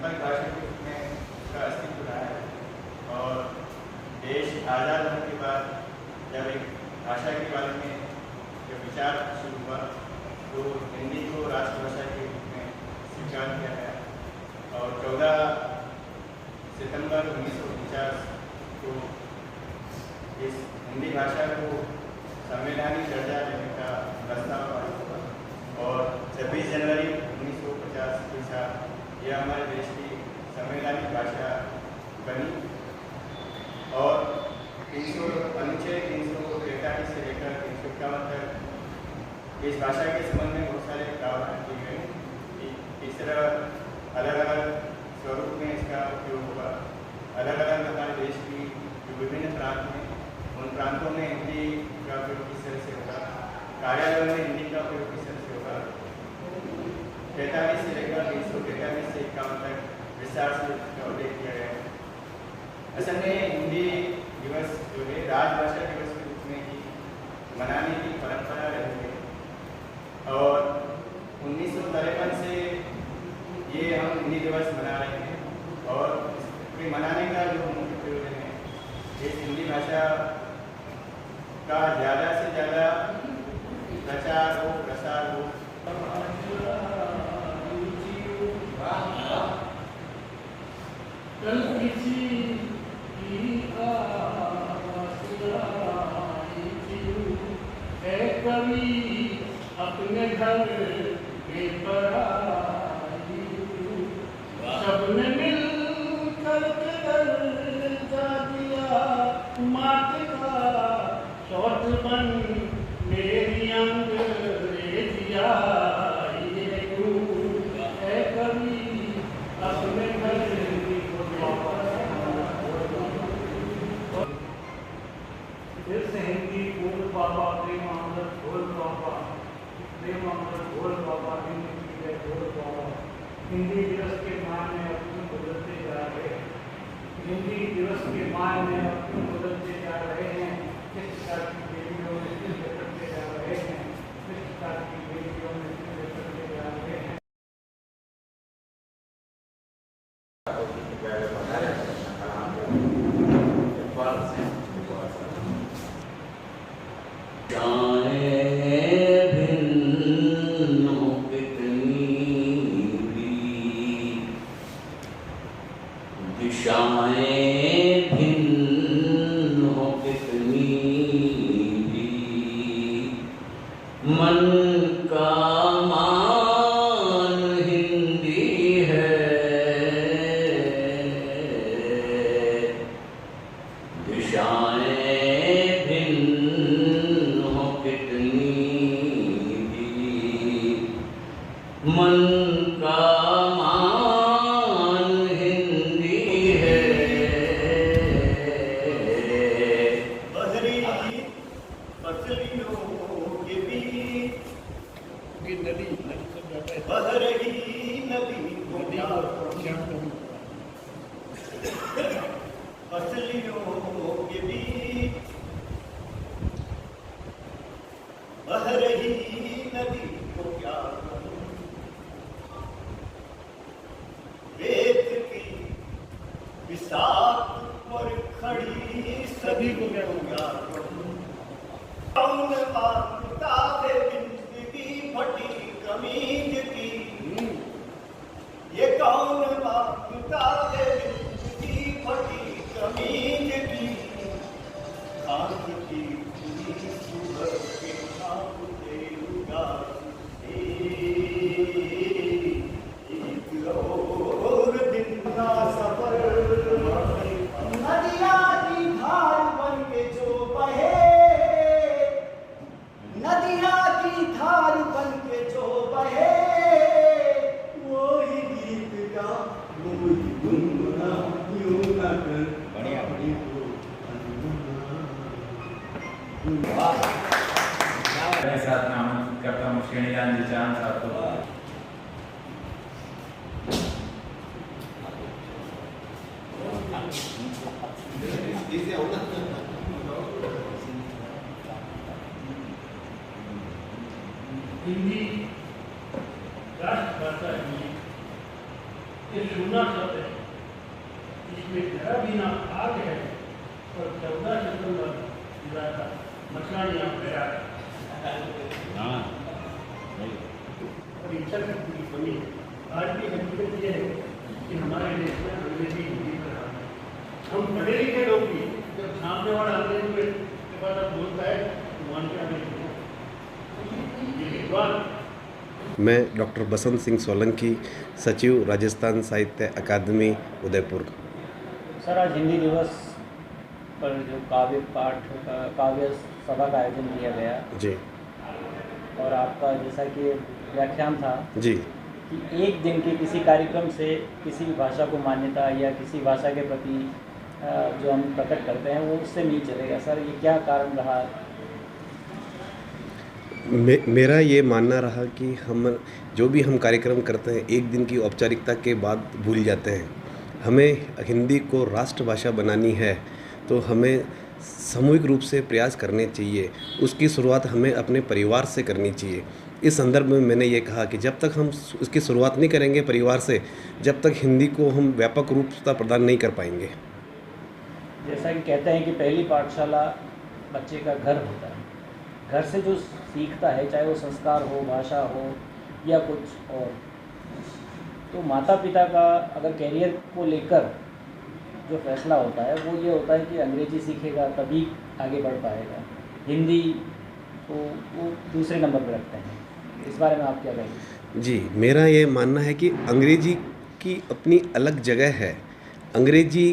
संपर्क भाषा के रूप में उसका अस्तित्व रहा है। और देश आज़ाद होने के बाद जब एक भाषा के बारे में जब विचार शुरू हुआ तो हिंदी को राष्ट्रभाषा के रूप में स्वीकार किया गया। और 14 सितंबर 1949 को इस हिंदी भाषा को संवैधानिक दर्जा देने का प्रस्ताव पारित हुआ और 26 जनवरी 1950 के साथ यह हमारे देश की संवैधानिक भाषा बनी। और अनुच्छेद 343 से लेकर 351 तक इस भाषा के संबंध में बहुत सारे प्रावधान किए गए कि किस तरह अलग अलग स्वरूप में इसका उपयोग होगा। अलग अलग हमारे देश की जो विभिन्न प्रांत हैं उन प्रांतों में हिंदी का उपयोग किस तरह से होगा, कार्यालयों में हिंदी का उपयोग किस तरह से होगा। 43 से लेकर 343 से 51 तक विस्तार से इसका उल्लेख किया गया है। असल में हिंदी दिवस जो है राजभाषा दिवस के रूप में ही मनाने की परंपरा रही है और 1953 से ये हम हिंदी दिवस मना रहे हैं। और इसके मनाने का जो मुख्य प्रयोजन है इस हिंदी भाषा का ज़्यादा से ज़्यादा प्रचार हो, प्रसार हो। कल किसी कवि अपने घर के पराई सबने मिल कर जा दिया माटी का शौच बन मेरी अंग्रेजिया ये है कवि अपने घर फिर से हिंदी बोल बाबा प्रेमामृत बोल बाबा प्रेमामृत बोल बाबा हिंदी की जय बोल बाबा। हिंदी दिवस के मायने अपने बदलते जा रहे हैं। हिंदी दिवस के मायने अपने बदलते जा रहे हैं। किस प्रकार की बेटियों में बदलते जा रहे हैं, किस प्रकार की बेटियों में बदलते जा रहे हैं। दिशाएं भिन्न हो कितनी भी मन का मान हिंदी है। दिशाएं भिन्न हो कितनी भी मन का सभी को फटी कमीज की ये कौन मांगता है जिंदगी फटी कमीज की खाक की पूरी सुबह के खाक देगा एक और दिन का सफर नदिया की धार बन के जो बहे नदिया की धार बन के जो बहे वही गीत का वही गुनगुना यूं ना कर बढ़िया मेरे साथ मैं आमंत्रित करता हूँ श्रेणीदान जी चांद साहब को। हिंदी राष्ट्रभाषा ही ये सुनना चाहते हैं, इसमें जरा भी ना आग है और 14 सितंबर इलाका मछलाड़ी यहाँ गया हाँ और इच्छा शक्ति की कमी है। आज की हकीकत ये है कि हमारे देश में अंग्रेजी हिंदी पर हावी है। हम पढ़े लिखे लोग भी जब सामने वाला अंग्रेजी के बाद अब बोलता है तो मान के अंग्रेजी ये विद्वान। मैं डॉक्टर बसंत सिंह सोलंकी, सचिव राजस्थान साहित्य अकादमी उदयपुर। सर, आज हिंदी दिवस पर जो काव्य पाठ काव्य सभा का आयोजन किया गया जी और आपका जैसा कि व्याख्यान था जी कि एक दिन के किसी कार्यक्रम से किसी भी भाषा को मान्यता या किसी भाषा के प्रति जो हम प्रकट करते हैं वो उससे नहीं चलेगा। सर, ये क्या कारण रहा? मेरा ये मानना रहा कि हम जो भी हम कार्यक्रम करते हैं एक दिन की औपचारिकता के बाद भूल जाते हैं। हमें हिंदी को राष्ट्रभाषा बनानी है तो हमें सामूहिक रूप से प्रयास करने चाहिए। उसकी शुरुआत हमें अपने परिवार से करनी चाहिए। इस संदर्भ में मैंने ये कहा कि जब तक हम उसकी शुरुआत नहीं करेंगे परिवार से, जब तक हिंदी को हम व्यापक रूपता प्रदान नहीं कर पाएंगे। जैसा कि कहते हैं कि पहली पाठशाला बच्चे का घर होता है। घर से जो सीखता है, चाहे वो संस्कार हो, भाषा हो या कुछ और, तो माता पिता का अगर कैरियर को लेकर जो फैसला होता है वो ये होता है कि अंग्रेजी सीखेगा तभी आगे बढ़ पाएगा, हिंदी तो वो दूसरे नंबर पर रखते हैं। इस बारे में आप क्या कहेंगे? जी, मेरा ये मानना है कि अंग्रेजी की अपनी अलग जगह है। अंग्रेजी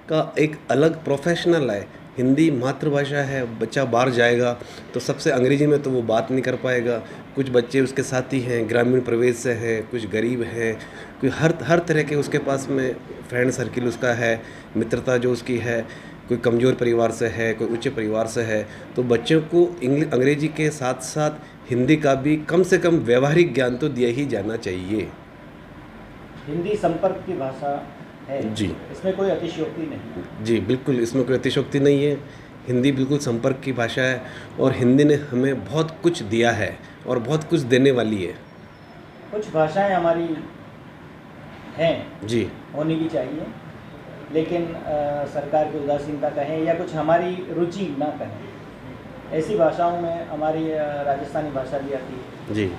का एक अलग प्रोफेशनल है। हिंदी मातृभाषा है। बच्चा बाहर जाएगा तो सबसे अंग्रेजी में तो वो बात नहीं कर पाएगा। कुछ बच्चे उसके साथी हैं, ग्रामीण प्रवेश से हैं, कुछ गरीब हैं, कोई हर तरह के उसके पास में फ्रेंड सर्किल उसका है, मित्रता जो उसकी है, कोई कमज़ोर परिवार से है, कोई उच्च परिवार से है। तो बच्चों को अंग्रेजी के साथ साथ हिंदी का भी कम से कम व्यवहारिक ज्ञान तो दिया ही जाना चाहिए। हिंदी संपर्क की भाषा है जी, इसमें कोई अतिशयोक्ति नहीं। जी बिल्कुल, इसमें कोई अतिशयोक्ति नहीं है। हिंदी बिल्कुल संपर्क की भाषा है और हिंदी ने हमें बहुत कुछ दिया है और बहुत कुछ देने वाली है। कुछ भाषाएं हमारी हैं, जी, होनी भी चाहिए, लेकिन सरकार की उदासीनता कहें या कुछ हमारी रुचि ना कहें, ऐसी भाषाओं में हमारी राजस्थानी भाषा भी आती है जी,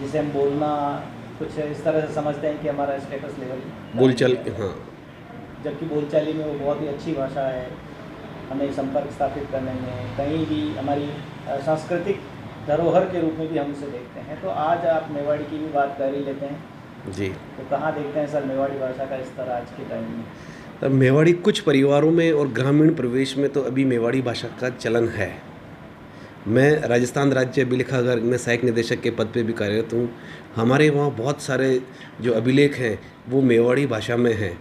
जिसे हम बोलना कुछ इस तरह से समझते हैं कि हमारा स्टेटस लेवल बोलचाल, हाँ, जबकि बोलचाली में वो बहुत ही अच्छी भाषा है। हमें संपर्क स्थापित करने में, कहीं भी हमारी सांस्कृतिक धरोहर के रूप में भी हम इसे देखते हैं। तो आज आप मेवाड़ी की भी बात कर ही लेते हैं, जी। तो कहाँ देखते हैं सर मेवाड़ी भाषा का स्तर आज के टाइम में? अब मेवाड़ी कुछ परिवारों में और ग्रामीण प्रवेश में तो अभी मेवाड़ी भाषा का चलन है। मैं राजस्थान राज्य अभिलेखागार में सहायक निदेशक के पद पे भी कार्यरत हूँ। हमारे वहाँ बहुत सारे जो अभिलेख हैं वो मेवाड़ी भाषा में हैं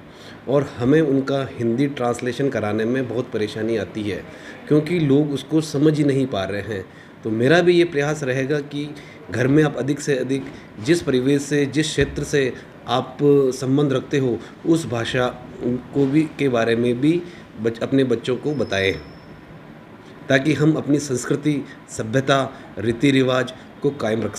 और हमें उनका हिंदी ट्रांसलेशन कराने में बहुत परेशानी आती है क्योंकि लोग उसको समझ ही नहीं पा रहे हैं। तो मेरा भी ये प्रयास रहेगा कि घर में आप अधिक से अधिक जिस परिवेश से, जिस क्षेत्र से आप संबंध रखते हो, उस भाषा को भी के बारे में भी अपने बच्चों को बताएं ताकि हम अपनी संस्कृति, सभ्यता, रीति रिवाज को कायम रख